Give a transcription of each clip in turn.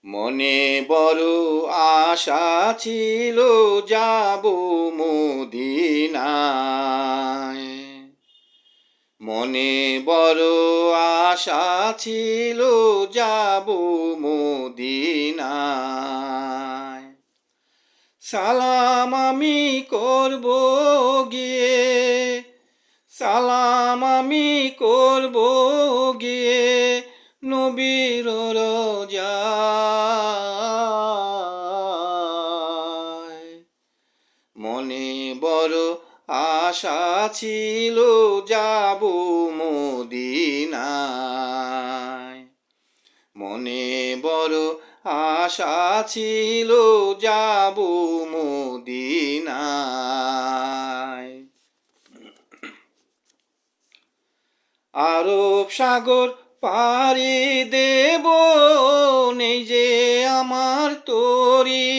মনে বড় আশা ছিল যাব মদিনায়। মনে বড় আশা ছিল যাব মদিনায়। সালাম আমি করব গিয়ে, সালাম আমি করব গিয়ে নবীর রোজায়। মনে বড় আশা ছিল যাব মদিনায়। মনে বড় আশা ছিল যাব মদিনায়। আরব সাগর পাড়ি দেব নেই যে আমার তরি,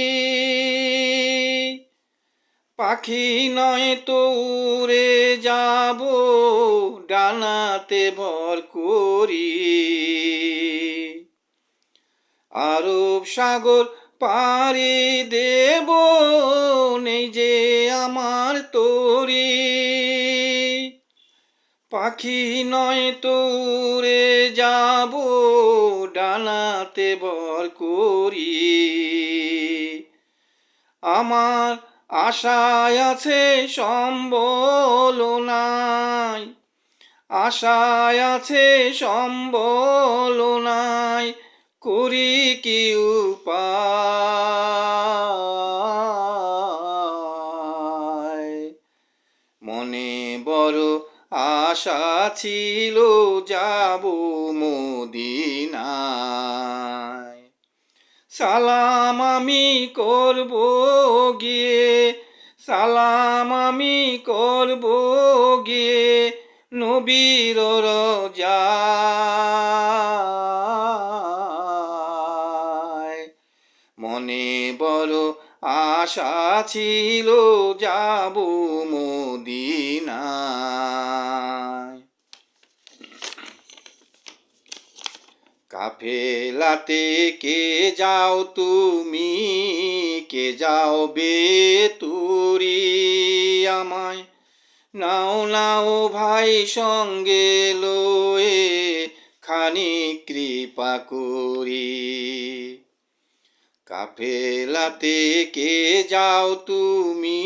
পাখি নয় তো উড়ে যাব ডানাতে ভর করি। আরব সাগর পাড়ি দেব নেই যে আমার তরি, পাখি নয় তো উড়ে যাব ডানাতে ভর করি। আমার আশায় আছে সম্বল নাই, আশায় আছে সম্বল নাই, করি কি উপায়। মনে বড় আশা ছিল যাব মদিনায়। সালাম আমি করব গিয়ে, সালাম আমি করব গিয়ে নবীর রোজায়। মনে বড় আশা ছিল যাব মদিনায়। কাফেলাতে কে যাও তুমি, কে যাও বেতুরি, আমায় নাও নাও ভাই সঙ্গে লয়ে খানি কৃপা করি। কাফেলাতে কে যাও তুমি,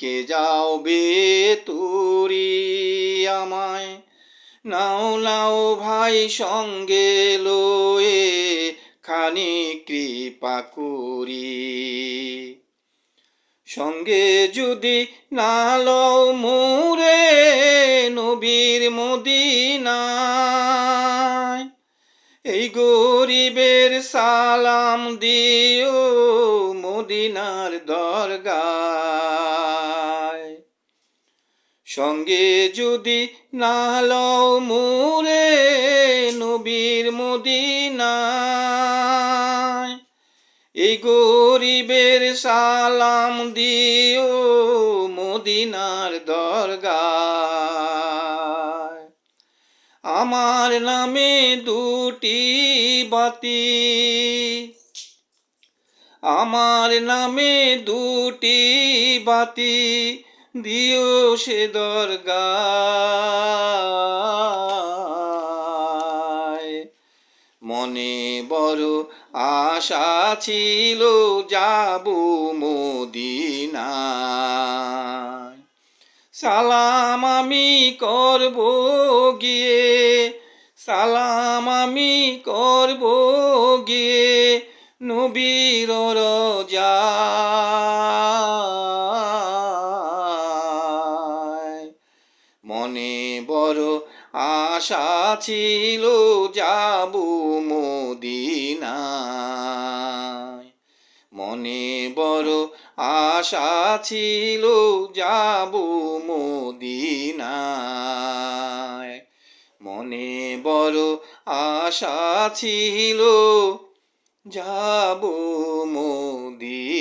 কে যাও বেতুরি, আমায় নাও নাও ভাই সঙ্গে লয়ে খানি কৃপা করি। সঙ্গে যদি না লও মোরে নবীর মদিনায়, এই গরিবের সালাম দিও মদিনার দরগায়। সঙ্গে যদি না লও মোরে নবীর মদিনায়, এই গরিবের সালাম দিও মদিনার দরগায়। আমার নামে দুটি বাতি, আমার নামে দুটি বাতি দিও সে দরগায়। মনে বড় আশা ছিল যাব মদিনায়। সালাম আমি করব গিয়ে, সালাম আমি করব গিয়ে নবীর রোজায়। মনে বড় আশা ছিল যাব মদিনায়। মনে বড় আশা ছিল যাব মদিনায়। মনে বড় আশা ছিল যাব মদিনায়।